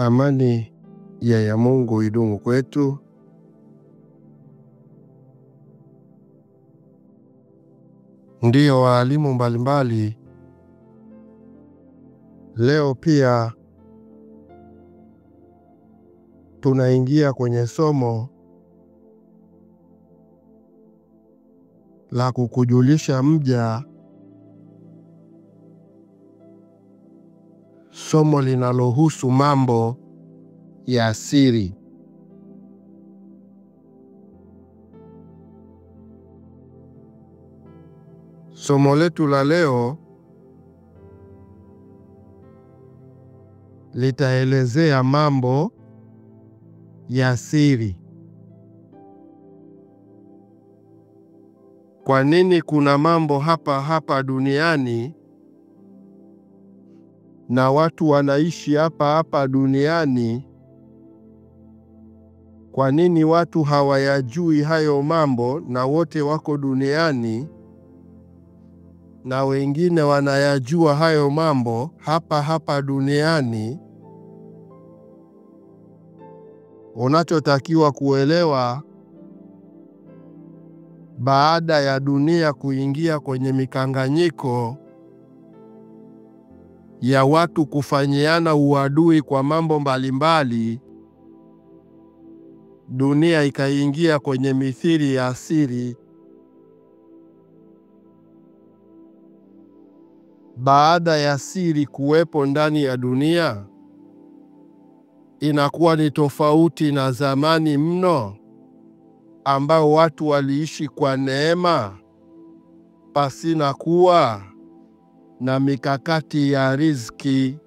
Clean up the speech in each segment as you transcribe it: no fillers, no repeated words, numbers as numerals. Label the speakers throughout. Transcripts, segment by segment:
Speaker 1: Amani ya Mungu idumu kwetu. Ndiyo walimu mbalimbali leo pia tunaingia kwenye somo la kukujulisha mja, somo linalohusu mambo ya siri. Somo letu la leo litaelezea mambo ya siri. Kwa nini kuna mambo hapa duniani na watu wanaishi hapa duniani? Kwa nini watu hawayajui hayo mambo na wote wako duniani, na wengine wanayajua hayo mambo hapa duniani? Unachotakiwa kuelewa, baada ya dunia kuingia kwenye mikanganyiko ya watu kufanyiana uadui kwa mambo mbalimbali, dunia ikaingia kwenye mithili ya siri. Baada ya siri kuwepo ndani ya dunia, inakuwa ni tofauti na zamani mno, ambao watu waliishi kwa neema pasina kuwa na mikakati ya riziki.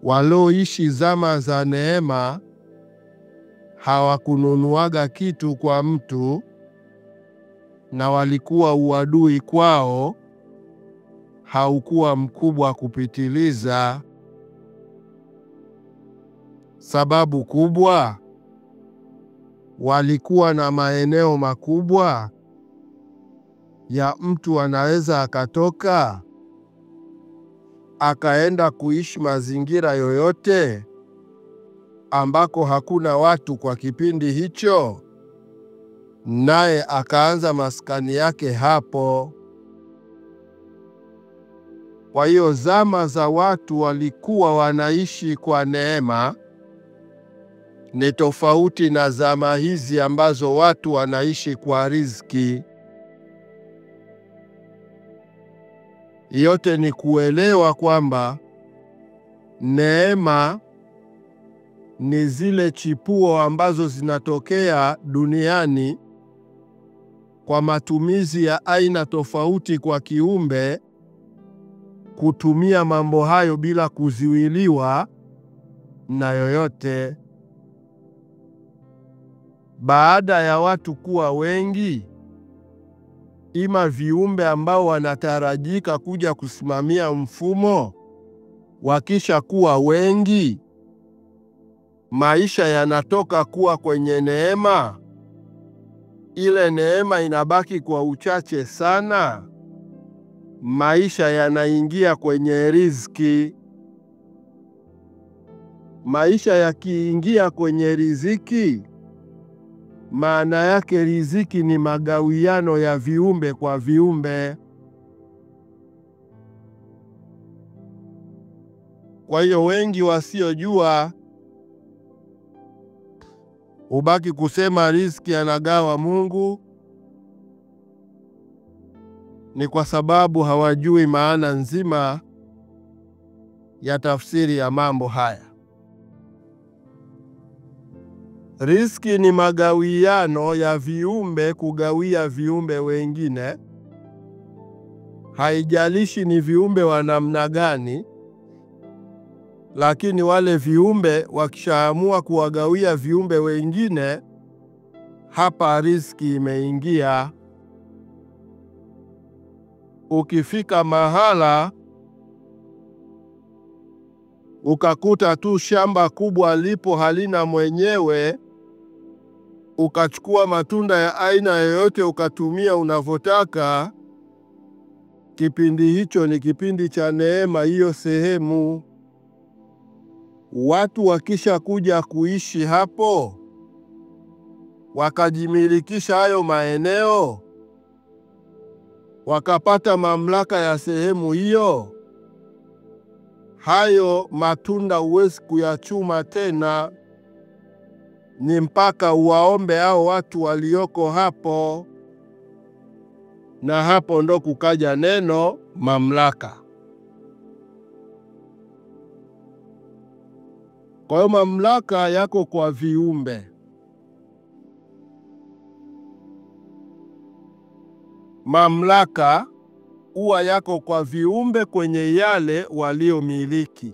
Speaker 1: Walioishi zama za neema hawakununuaga kitu kwa mtu, na walikuwa uadui kwao haukuwa mkubwa kupitiliza. Sababu kubwa, walikuwa na maeneo makubwa ya mtu anaweza akatoka akaenda kuishi mazingira yoyote ambako hakuna watu kwa kipindi hicho, naye akaanza maskani yake hapo. Kwa hiyo zama za watu walikuwa wanaishi kwa neema ni tofauti na zama hizi ambazo watu wanaishi kwa riziki. Yote ni kuelewa kwamba neema ni zile chipuo ambazo zinatokea duniani kwa matumizi ya aina tofauti kwa kiumbe kutumia mambo hayo bila kuziwiliwa na yoyote. Baada ya watu kuwa wengi, ima viumbe ambao wanatarajika kuja kusimamia mfumo wakisha kuwa wengi, maisha yanatoka kuwa kwenye neema, ile neema inabaki kwa uchache sana, maisha yanaingia kwenye riziki. Maisha yakiingia kwenye riziki, maana yake riziki ni magawiano ya viumbe kwa viumbe. Kwa hiyo wengi wasiojua ubaki kusema riziki anagawa Mungu, ni kwa sababu hawajui maana nzima ya tafsiri ya mambo haya. Riziki ni magawiano ya viumbe kugawia viumbe wengine. Haijalishi ni viumbe wa namna gani, lakini wale viumbe wakishaamua kuwagawia viumbe wengine, hapa riziki imeingia. Ukifika mahala ukakuta tu shamba kubwa lipo halina mwenyewe, ukachukua matunda ya aina yoyote ukatumia unavyotaka, kipindi hicho ni kipindi cha neema. Hiyo sehemu watu wakisha kuja kuishi hapo, wakajimilikisha hayo maeneo, wakapata mamlaka ya sehemu hiyo, hayo matunda huwezi kuyachuma tena, ni mpaka uwaombe hao watu walioko hapo. Na hapo ndo kukaja neno mamlaka. Kwa hiyo mamlaka yako kwa viumbe. Mamlaka huwa yako kwa viumbe kwenye yale waliomiliki.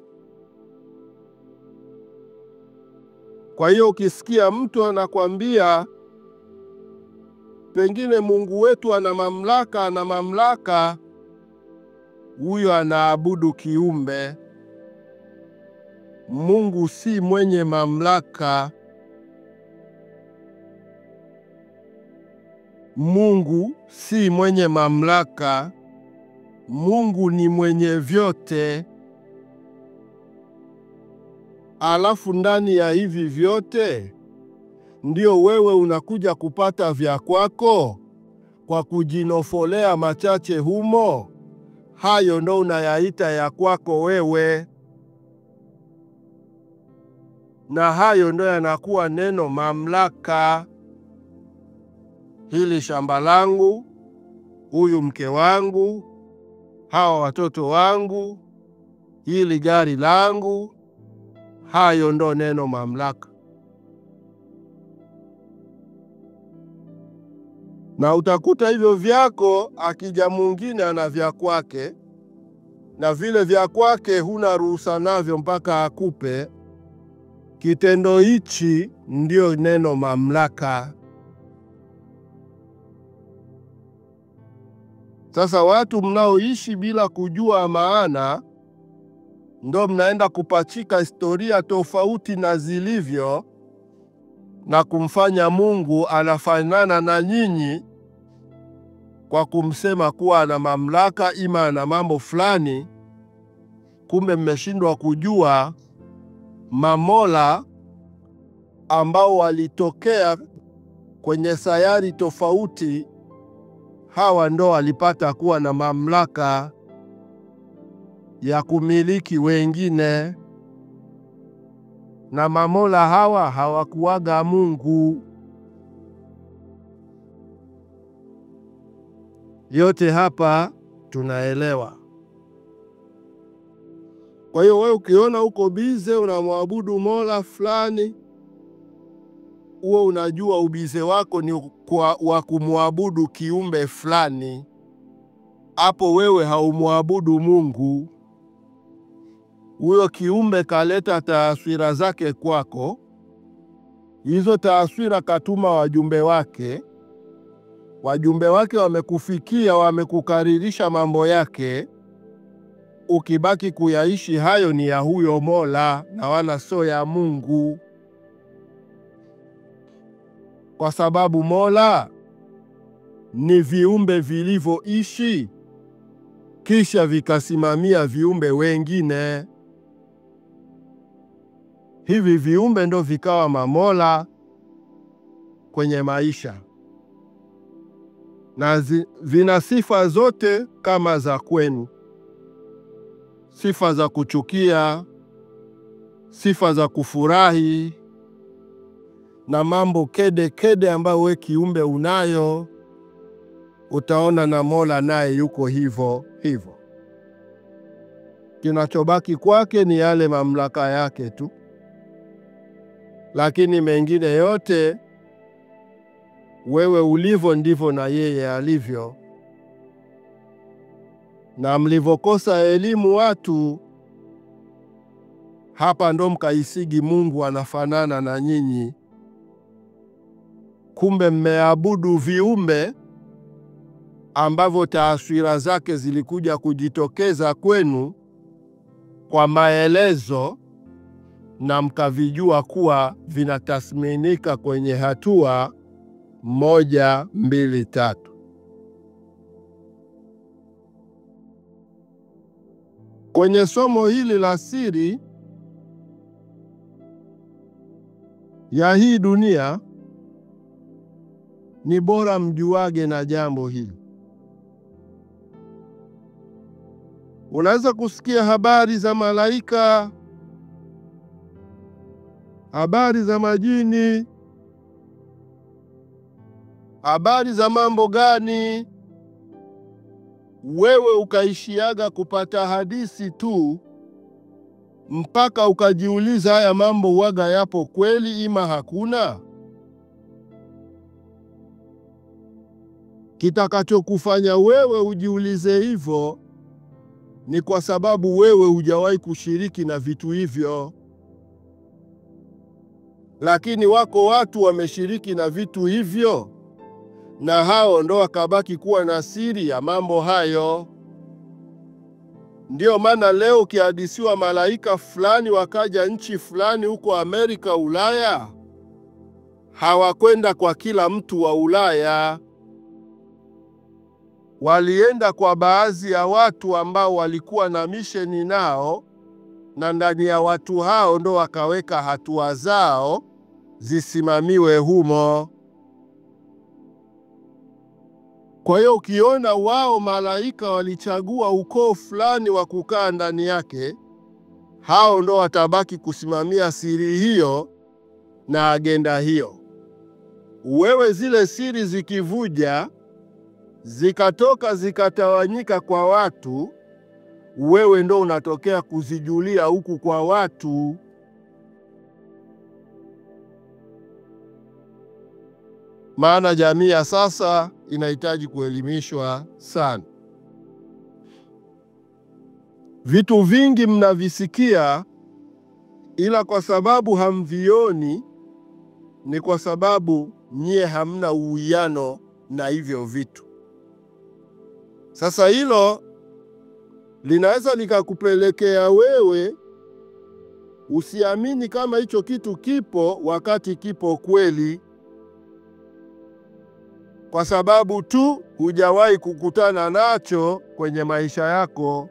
Speaker 1: Kwa hiyo ukisikia mtu anakwambia pengine Mungu wetu ana mamlaka, huyo anaabudu kiumbe. Mungu si mwenye mamlaka. Mungu si mwenye mamlaka. Mungu ni mwenye vyote. Alafu ndani ya hivi vyote ndio wewe unakuja kupata vya kwako kwa kujinofolea machache humo. Hayo ndo unayaita ya kwako wewe, na hayo ndo yanakuwa neno mamlaka. Hili shamba langu, huyu mke wangu, hawa watoto wangu, hili gari langu, hayo ndo neno mamlaka. Na utakuta hivyo vyako, akija mwingine ana vya kwake, na vile vya kwake huna ruhusa navyo mpaka akupe. Kitendo hichi ndio neno mamlaka. Sasa watu mnaoishi bila kujua maana, ndo mnaenda kupachika historia tofauti na zilivyo, na kumfanya Mungu anafanana na nyinyi kwa kumsema kuwa ana mamlaka, ima ana mambo fulani. Kumbe mmeshindwa kujua mamola ambao walitokea kwenye sayari tofauti, hawa ndo walipata kuwa na mamlaka ya kumiliki wengine, na mamola hawa hawakuwaga Mungu. Yote hapa tunaelewa. Kwa hiyo wewe ukiona uko bize unamwabudu mola fulani, uwe unajua ubize wako ni wa kumwabudu kiumbe fulani. Hapo wewe haumwabudu Mungu. Huyo kiumbe kaleta taswira zake kwako, hizo taswira katuma wajumbe wake. Wajumbe wake wamekufikia, wamekukaririsha mambo yake. Ukibaki kuyaishi hayo ni ya huyo mola na wala sio ya Mungu, kwa sababu mola ni viumbe vilivyoishi kisha vikasimamia viumbe wengine. Hivi viumbe ndo vikawa mamola kwenye maisha, na vina sifa zote kama za kwenu. Sifa za kuchukia, sifa za kufurahi, na mambo kede kede ambayo we kiumbe unayo. Utaona na mola naye yuko hivyo hivyo. Kinachobaki kwake ni yale mamlaka yake tu, lakini mengine yote wewe ulivyo ndivyo na yeye alivyo. Na mlivokosa elimu watu, hapa ndo mkaisigi Mungu anafanana na nyinyi. Kumbe mmeabudu viumbe ambavyo taswira zake zilikuja kujitokeza kwenu kwa maelezo, na mkavijua kuwa vinatathminika kwenye hatua 1, 2, 3. Kwenye somo hili la siri ya hii dunia, ni bora mjuage na jambo hili. Unaweza kusikia habari za malaika, habari za majini, habari za mambo gani, wewe ukaishiaga kupata hadithi tu, mpaka ukajiuliza haya mambo waga yapo kweli ima hakuna? Kitakachokufanya wewe ujiulize hivyo ni kwa sababu wewe hujawahi kushiriki na vitu hivyo. Lakini wako watu wameshiriki na vitu hivyo, na hao ndo wakabaki kuwa na siri ya mambo hayo. Ndiyo maana leo ukihadisiwa malaika fulani wakaja nchi fulani huko Amerika, Ulaya, hawakwenda kwa kila mtu wa Ulaya. Walienda kwa baadhi ya watu ambao walikuwa na misheni nao, na ndani ya watu hao ndo wakaweka hatua zao zisimamiwe humo. Kwa hiyo ukiona wao malaika walichagua ukoo fulani wa kukaa ndani yake, hao ndo watabaki kusimamia siri hiyo na agenda hiyo. Wewe zile siri zikivuja, zikatoka zikatawanyika kwa watu, wewe ndo unatokea kuzijulia huku kwa watu. Maana jamii ya sasa inahitaji kuelimishwa sana. Vitu vingi mnavisikia, ila kwa sababu hamvioni, ni kwa sababu nyie hamna uwiano na hivyo vitu. Sasa hilo linaweza likakupelekea wewe usiamini kama hicho kitu kipo wakati kipo kweli, kwa sababu tu hujawahi kukutana nacho kwenye maisha yako.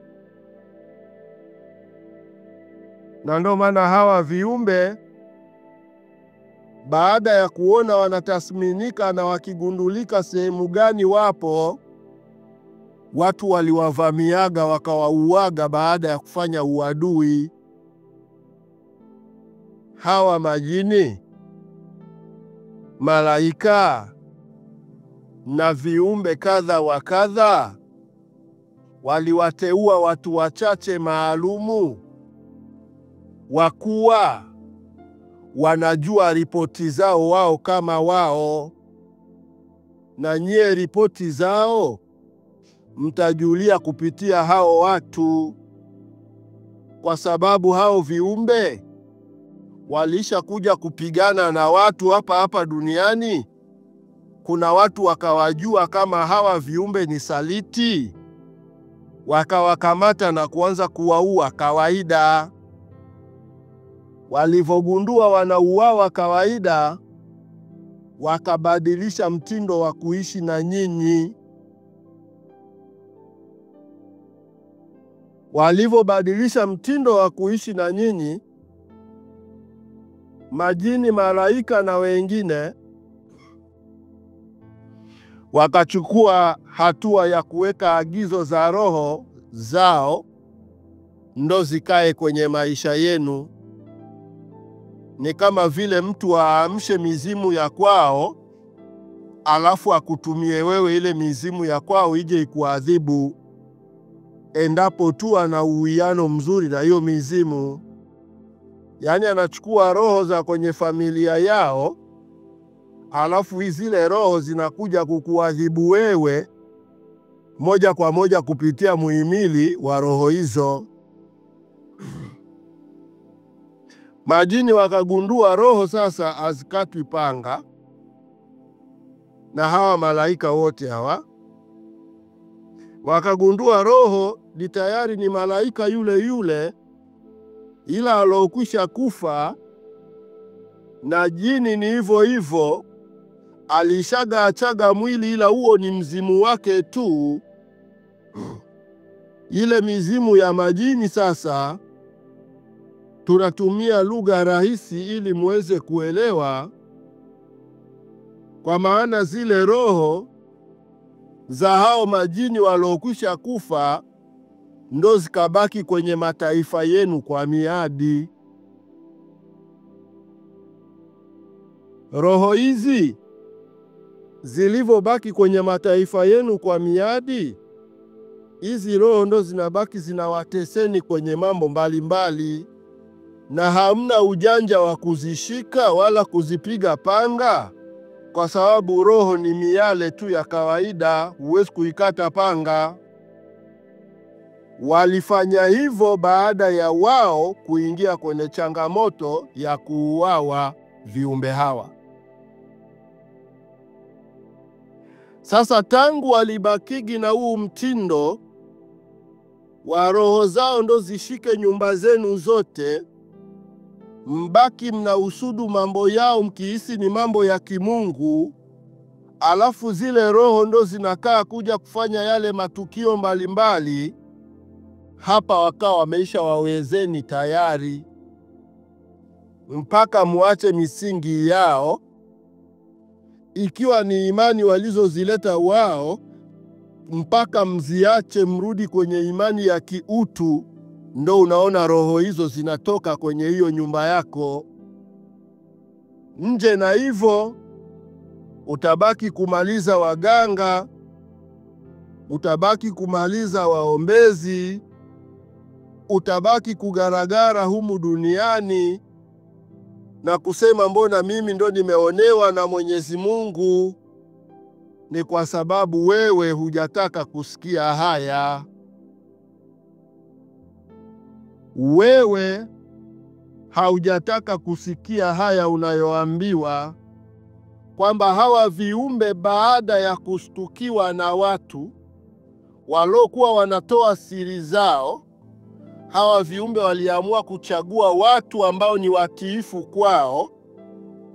Speaker 1: Na ndio maana hawa viumbe baada ya kuona wanatathminika na wakigundulika sehemu gani wapo, watu waliwavamiaga wakawauaga baada ya kufanya uadui. Hawa majini, malaika na viumbe kadha wa kadha waliwateua watu wachache maalumu wakuwa wanajua ripoti zao wao kama wao, na nyie ripoti zao mtajulia kupitia hao watu, kwa sababu hao viumbe walisha kuja kupigana na watu hapa hapa duniani. Kuna watu wakawajua kama hawa viumbe ni saliti, wakawakamata na kuanza kuwaua kawaida. Walivyogundua wanauawa kawaida, wakabadilisha mtindo wa kuishi na nyinyi. Walivyobadilisha mtindo wa kuishi na nyinyi, majini, malaika na wengine wakachukua hatua ya kuweka agizo za roho zao ndo zikae kwenye maisha yenu. Ni kama vile mtu aamshe mizimu ya kwao, alafu akutumie wewe ile mizimu ya kwao ije ikuadhibu, endapo tu ana uwiano mzuri na hiyo mizimu. Yaani anachukua roho za kwenye familia yao, alafu zile roho zinakuja kukuadhibu wewe moja kwa moja kupitia muhimili wa roho hizo. Majini wakagundua roho sasa hazikatwi panga, na hawa malaika wote hawa wakagundua roho ni tayari ni malaika yule yule, ila alokwisha kufa, na jini ni hivyo hivyo, alishaga achaga mwili, ila huo ni mzimu wake tu. Ile mizimu ya majini sasa tunatumia lugha rahisi ili muweze kuelewa, kwa maana zile roho za hao majini waliokwisha kufa ndo zikabaki kwenye mataifa yenu kwa miadi. Roho hizi zilivyobaki kwenye mataifa yenu kwa miadi, hizi roho ndo zinabaki zinawateseni kwenye mambo mbalimbali, na hamna ujanja wa kuzishika wala kuzipiga panga, kwa sababu roho ni miale tu ya kawaida, huwezi kuikata panga. Walifanya hivyo baada ya wao kuingia kwenye changamoto ya kuuawa viumbe hawa. Sasa tangu walibakigi na huu mtindo wa roho zao ndo zishike nyumba zenu zote, mbaki mnahusudu mambo yao mkihisi ni mambo ya kimungu, alafu zile roho ndo zinakaa kuja kufanya yale matukio mbalimbali, hapa wakawa wameisha wawezeni tayari, mpaka muache misingi yao. Ikiwa ni imani walizozileta wao, mpaka mziache mrudi kwenye imani ya kiutu, ndo unaona roho hizo zinatoka kwenye hiyo nyumba yako. Nje na hivyo utabaki kumaliza waganga, utabaki kumaliza waombezi, utabaki kugaragara humu duniani na kusema mbona mimi ndo nimeonewa na Mwenyezi Mungu. Ni kwa sababu wewe hujataka kusikia haya. Wewe haujataka kusikia haya unayoambiwa, kwamba hawa viumbe baada ya kushtukiwa na watu walokuwa wanatoa siri zao, hawa viumbe waliamua kuchagua watu ambao ni watiifu kwao,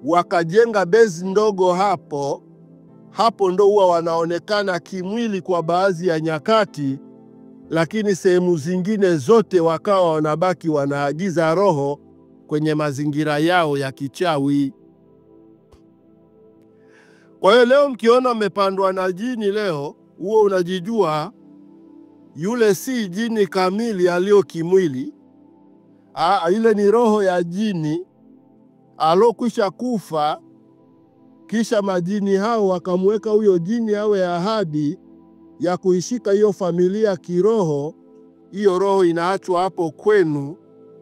Speaker 1: wakajenga bezi ndogo hapo. Hapo ndo huwa wanaonekana kimwili kwa baadhi ya nyakati, lakini sehemu zingine zote wakawa wanabaki wanaagiza roho kwenye mazingira yao ya kichawi. Kwa hiyo leo mkiona mmepandwa na jini leo, huo unajijua yule si jini kamili alio kimwili. Ile ni roho ya jini alokwisha kufa, kisha majini hao wakamweka huyo jini awe ahadi ya kuishika hiyo familia kiroho. Hiyo roho inaachwa hapo kwenu,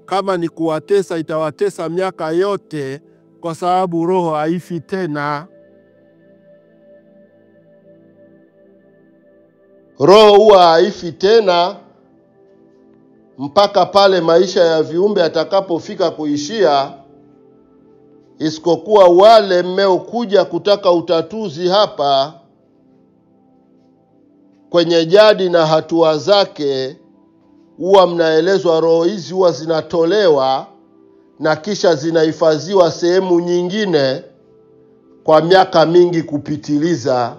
Speaker 1: kama ni kuwatesa itawatesa miaka yote, kwa sababu roho haifi tena. Roho huwa haifi tena mpaka pale maisha ya viumbe atakapofika kuishia, isipokuwa wale mmeokuja kutaka utatuzi hapa kwenye jadi na hatua zake, huwa mnaelezwa roho hizi huwa zinatolewa na kisha zinahifadhiwa sehemu nyingine kwa miaka mingi kupitiliza.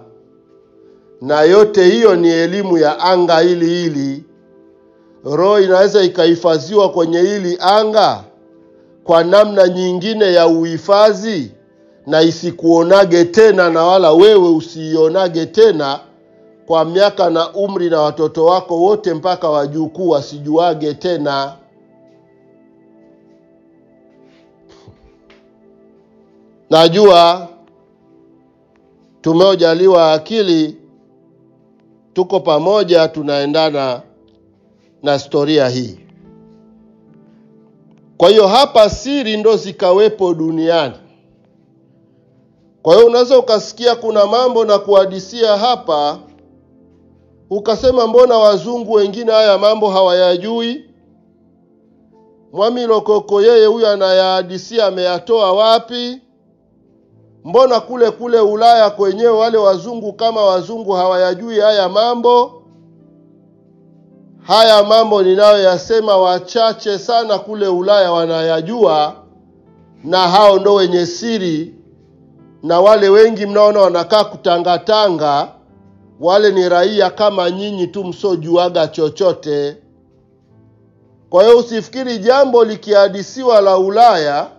Speaker 1: Na yote hiyo ni elimu ya anga hili. Roho inaweza ikahifadhiwa kwenye hili anga kwa namna nyingine ya uhifadhi, na isikuonage tena, na wala wewe usiionage tena kwa miaka na umri, na watoto wako wote mpaka wajukuu wasijuage tena. Najua tumeojaliwa akili, tuko pamoja, tunaendana na historia hii. Kwa hiyo hapa siri ndo zikawepo duniani. Kwa hiyo unaweza ukasikia kuna mambo na kuhadisia hapa, ukasema mbona wazungu wengine haya mambo hawayajui? Mwami Lokoko yeye huyu anayahadisia ameyatoa wapi? Mbona kule Ulaya kwenyewe wale wazungu kama wazungu hawayajui haya mambo? Haya mambo ninayoyasema wachache sana kule Ulaya wanayajua, na hao ndo wenye siri. Na wale wengi mnaona wanakaa kutangatanga, Wale ni raia kama nyinyi tu msojuaga chochote. Kwa hiyo usifikiri jambo likihadisiwa la Ulaya,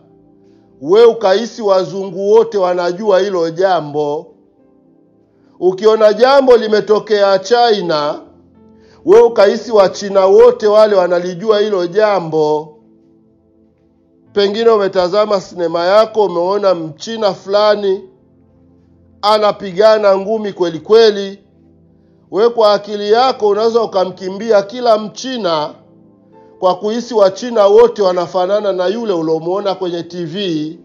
Speaker 1: we ukahisi wazungu wote wanajua hilo jambo. Ukiona jambo limetokea China, we ukahisi Wachina wote wale wanalijua hilo jambo. Pengine umetazama sinema yako, umeona Mchina fulani anapigana ngumi kweli kweli. We kwa akili yako unaweza ukamkimbia kila Mchina kwa kuhisi Wachina wote wanafanana na yule uliomuona kwenye TV.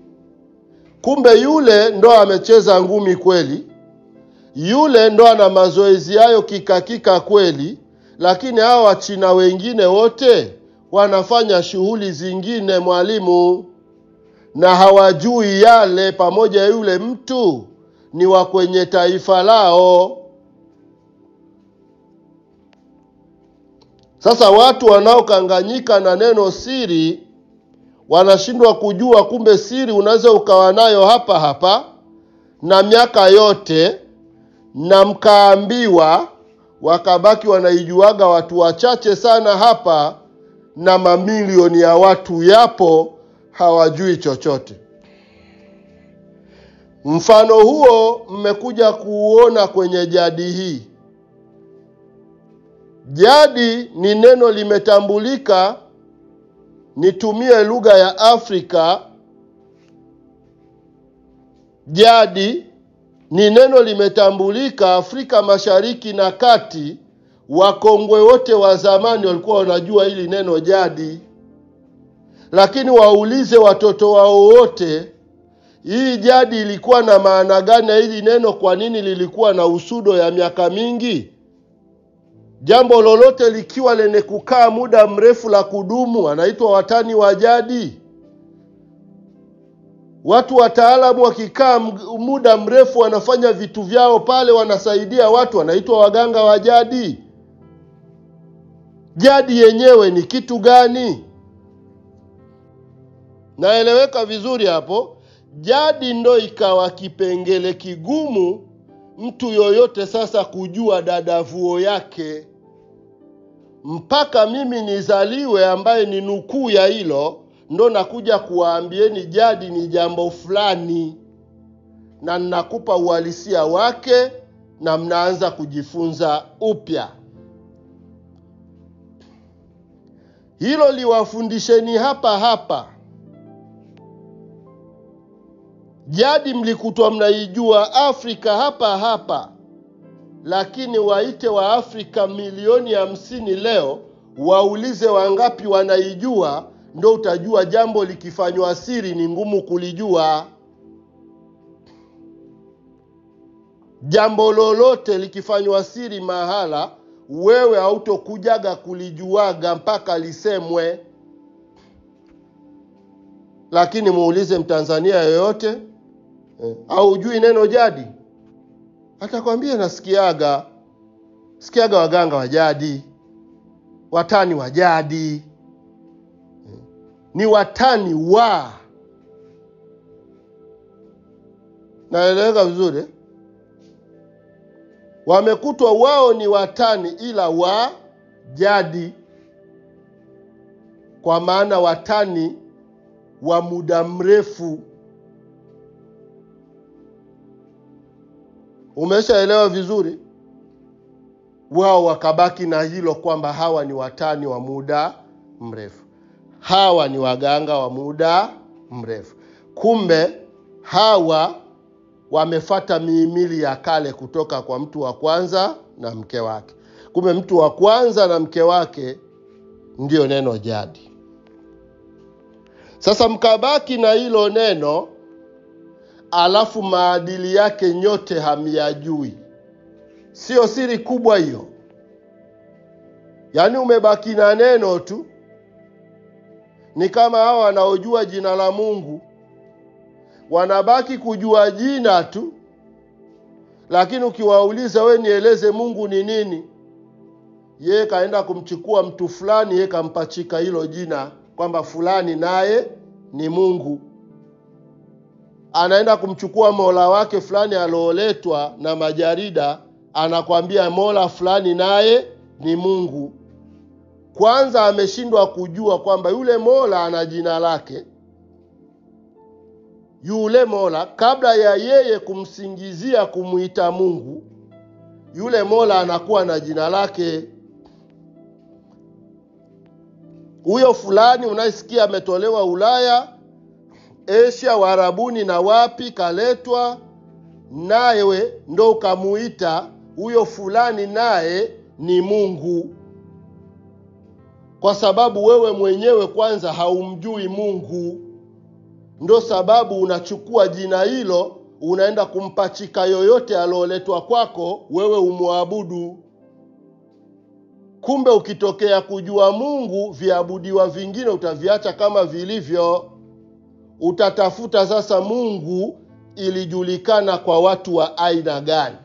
Speaker 1: Kumbe yule ndo amecheza ngumi kweli, yule ndo ana mazoezi hayo kikakika kweli, lakini hao Wachina wengine wote wanafanya shughuli zingine mwalimu, na hawajui yale pamoja yule mtu ni wa kwenye taifa lao. Sasa watu wanaokanganyika na neno siri wanashindwa kujua kumbe siri unaweza ukawa nayo hapa hapa na miaka yote, na mkaambiwa, wakabaki wanaijuaga watu wachache sana hapa, na mamilioni ya watu yapo hawajui chochote. Mfano huo mmekuja kuuona kwenye jadi hii. Jadi ni neno limetambulika, nitumie lugha ya Afrika. Jadi ni neno limetambulika Afrika Mashariki na Kati. Wakongwe wote wa zamani walikuwa wanajua hili neno jadi. Lakini waulize watoto wao wote, hii jadi ilikuwa na maana gani? Hili neno kwa nini lilikuwa na usudo ya miaka mingi? Jambo lolote likiwa lenye kukaa muda mrefu la kudumu anaitwa watani wa jadi. Watu wataalamu wakikaa muda mrefu wanafanya vitu vyao pale, wanasaidia watu, wanaitwa waganga wa jadi. Jadi yenyewe ni kitu gani? Naeleweka vizuri hapo? Jadi ndo ikawa kipengele kigumu mtu yoyote sasa kujua dadavuo yake. Mpaka mimi nizaliwe ambaye ni nukuu ya hilo, ndo nakuja kuwaambieni jadi ni jambo fulani, na ninakupa uhalisia wake na mnaanza kujifunza upya. Hilo liwafundisheni hapa hapa. Jadi mlikutwa mnaijua Afrika hapa hapa, lakini waite wa Afrika milioni 50 leo, waulize wangapi wanaijua, ndo utajua jambo likifanywa siri ni ngumu kulijua. Jambo lolote likifanywa siri mahala, wewe hautokujaga kulijuaga mpaka lisemwe. Lakini muulize Mtanzania yoyote, au hujui neno jadi, atakwambia nasikiaga waganga wa jadi, watani wa jadi. Ni watani wa. Naeleweka vizuri? Wamekutwa wao ni watani ila wa jadi, kwa maana watani wa muda mrefu. Umeshaelewa vizuri? Wao wakabaki na hilo kwamba hawa ni watani wa muda mrefu, hawa ni waganga wa muda mrefu. Kumbe hawa wamefata mihimili ya kale kutoka kwa mtu wa kwanza na mke wake. Kumbe mtu wa kwanza na mke wake ndio neno jadi. Sasa mkabaki na hilo neno, alafu maadili yake nyote hamyajui. Sio siri kubwa hiyo? Yaani umebaki na neno tu. Ni kama hao wanaojua jina la Mungu, wanabaki kujua jina tu, lakini ukiwauliza we nieleze Mungu ni nini, yeye kaenda kumchukua mtu fulani, yeye kampachika hilo jina kwamba fulani naye ni Mungu. Anaenda kumchukua Mola wake fulani alioletwa na majarida, anakuambia Mola fulani naye ni Mungu. Kwanza ameshindwa kujua kwamba yule Mola ana jina lake. Yule Mola, kabla ya yeye kumsingizia kumuita Mungu, yule Mola anakuwa na jina lake. Huyo fulani unaisikia ametolewa Ulaya, Asia, Warabuni na wapi kaletwa, nawe ndo ukamuita huyo fulani naye ni Mungu. Kwa sababu wewe mwenyewe kwanza haumjui Mungu. Ndo sababu unachukua jina hilo unaenda kumpachika yoyote alioletwa kwako wewe umuabudu. Kumbe ukitokea kujua Mungu, viabudiwa vingine utaviacha kama vilivyo. Utatafuta sasa Mungu ilijulikana kwa watu wa aina gani.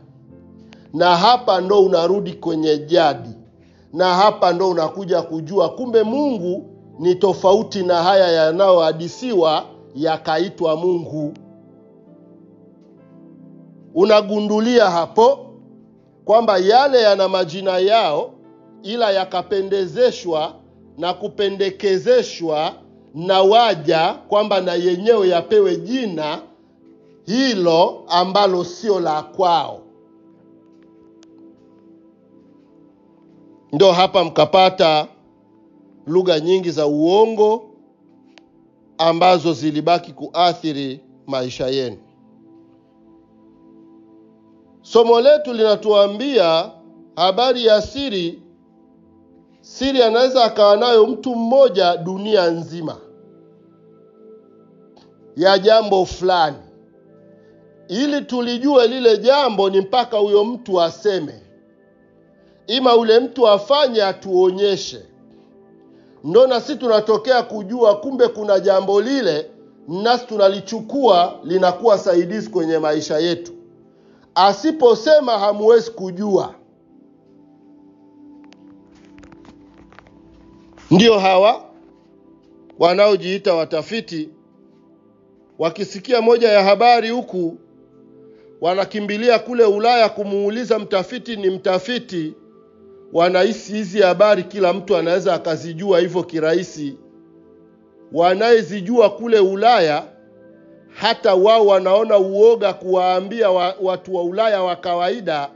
Speaker 1: Na hapa ndo unarudi kwenye jadi. Na hapa ndo unakuja kujua kumbe Mungu ni tofauti na haya yanayohadisiwa yakaitwa Mungu. Unagundulia hapo kwamba yale yana majina yao, ila yakapendezeshwa na kupendekezeshwa na waja kwamba na yenyewe yapewe jina hilo ambalo sio la kwao. Ndio hapa mkapata lugha nyingi za uongo ambazo zilibaki kuathiri maisha yenu. Somo letu linatuambia habari ya siri. Siri anaweza akawa nayo mtu mmoja dunia nzima ya jambo fulani. Ili tulijue lile jambo ni mpaka huyo mtu aseme. Ima ule mtu afanye atuonyeshe. Ndo na sisi tunatokea kujua kumbe kuna jambo lile, nasi tunalichukua linakuwa saidizi kwenye maisha yetu. Asiposema hamuwezi kujua. Ndio hawa wanaojiita watafiti, wakisikia moja ya habari huku wanakimbilia kule Ulaya kumuuliza mtafiti ni mtafiti. Wanahisi hizi habari kila mtu anaweza akazijua hivyo kirahisi. Wanaezijua kule Ulaya hata wao wanaona uoga kuwaambia watu wa Ulaya wa kawaida,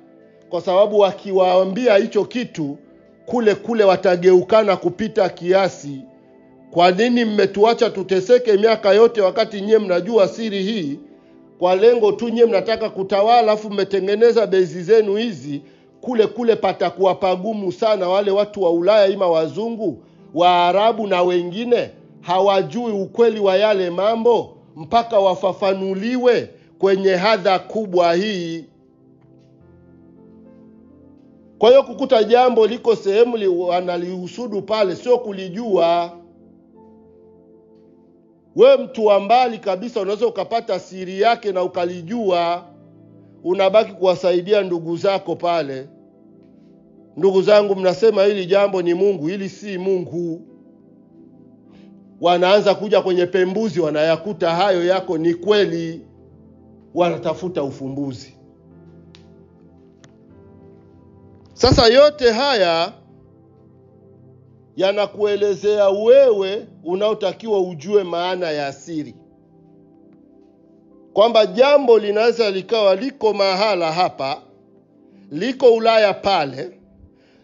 Speaker 1: kwa sababu wakiwaambia hicho kitu kule watageukana kupita kiasi. Kwa nini mmetuacha tuteseke miaka yote wakati nyie mnajua siri hii? Kwa lengo tu nyie mnataka kutawala, afu mmetengeneza bezi zenu hizi. Kule patakuwa pagumu sana. Wale watu wa Ulaya, ima wazungu, Waarabu na wengine, hawajui ukweli wa yale mambo mpaka wafafanuliwe kwenye hadha kubwa hii. Kwa hiyo kukuta jambo liko sehemu wanalihusudu pale, sio kulijua. We mtu wa mbali kabisa unaweza ukapata siri yake na ukalijua. Unabaki kuwasaidia ndugu zako pale. Ndugu zangu, mnasema hili jambo ni Mungu, hili si Mungu. Wanaanza kuja kwenye pembuzi, wanayakuta hayo yako ni kweli. Wanatafuta ufumbuzi. Sasa yote haya yanakuelezea wewe unaotakiwa ujue maana ya siri. Kwamba jambo linaweza likawa liko mahala hapa, liko Ulaya pale,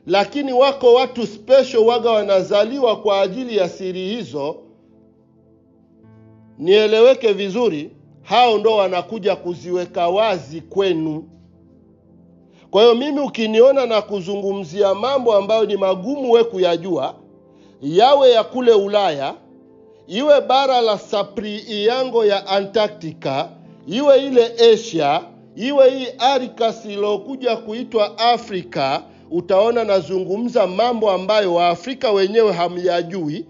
Speaker 1: lakini wako watu special waga wanazaliwa kwa ajili ya siri hizo. Nieleweke vizuri, hao ndo wanakuja kuziweka wazi kwenu. Kwa hiyo mimi ukiniona na kuzungumzia mambo ambayo ni magumu we kuyajua, yawe ya kule Ulaya, iwe bara la Sapriango ya Antarctica, iwe ile Asia, iwe hii Arikas ilokuja kuitwa Afrika, utaona nazungumza mambo ambayo Waafrika wenyewe hamyajui.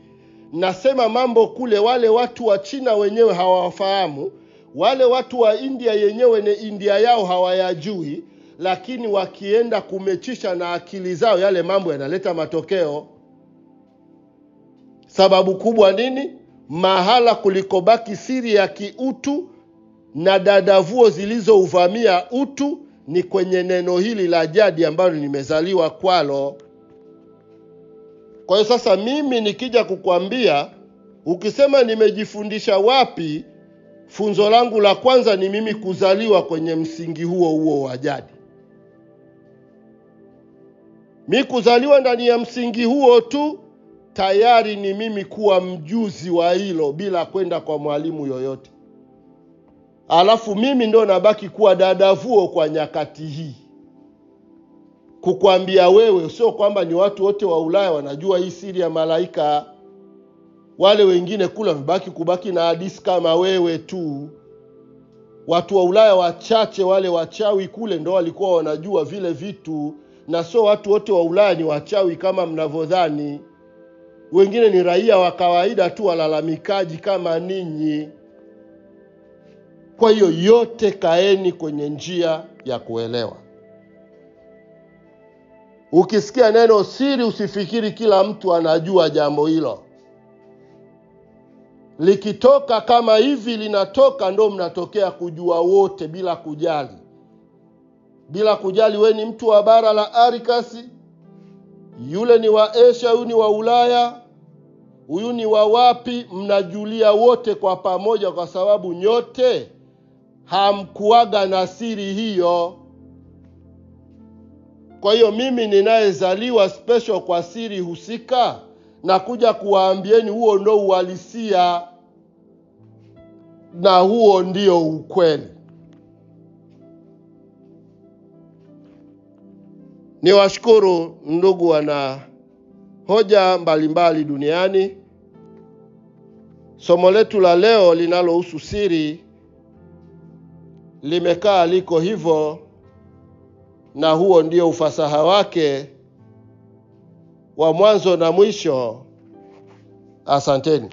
Speaker 1: Nasema mambo kule wale watu wa China wenyewe hawafahamu, wale watu wa India yenyewe ni India yao hawayajui, lakini wakienda kumechisha na akili zao yale mambo yanaleta matokeo. Sababu kubwa nini? Mahala kulikobaki siri ya kiutu na dadavuo zilizouvamia utu ni kwenye neno hili la jadi ambalo nimezaliwa kwalo. Kwa hiyo sasa mimi nikija kukwambia, ukisema nimejifundisha wapi, funzo langu la kwanza ni mimi kuzaliwa kwenye msingi huo wa jadi. Mimi kuzaliwa ndani ya msingi huo tu, tayari ni mimi kuwa mjuzi wa hilo bila kwenda kwa mwalimu yoyote. Alafu mimi ndo nabaki kuwa dadavuo kwa nyakati hii, kukwambia wewe, sio kwamba ni watu wote wa Ulaya wanajua hii siri ya malaika. Wale wengine kula kubaki na hadithi kama wewe tu. Watu wa Ulaya wachache, wale wachawi kule, ndo walikuwa wanajua vile vitu, na sio watu wote wa Ulaya ni wachawi kama mnavyodhani. Wengine ni raia wa kawaida tu, walalamikaji kama ninyi. Kwa hiyo yote kaeni kwenye njia ya kuelewa. Ukisikia neno siri, usifikiri kila mtu anajua jambo hilo. Likitoka kama hivi linatoka, ndo mnatokea kujua wote bila kujali. Bila kujali we ni mtu wa bara la Arikasi, yule ni wa Asia, huyu ni wa Ulaya, huyu ni wa wapi, mnajulia wote kwa pamoja, kwa sababu nyote hamkuaga na siri hiyo. Kwa hiyo mimi ninayezaliwa special kwa siri husika, na kuja kuwaambieni huo ndo uhalisia na huo ndio ukweli. Niwashukuru ndugu wana hoja mbalimbali duniani. Somo letu la leo linalohusu siri limekaa liko hivyo, na huo ndio ufasaha wake wa mwanzo na mwisho. Asanteni.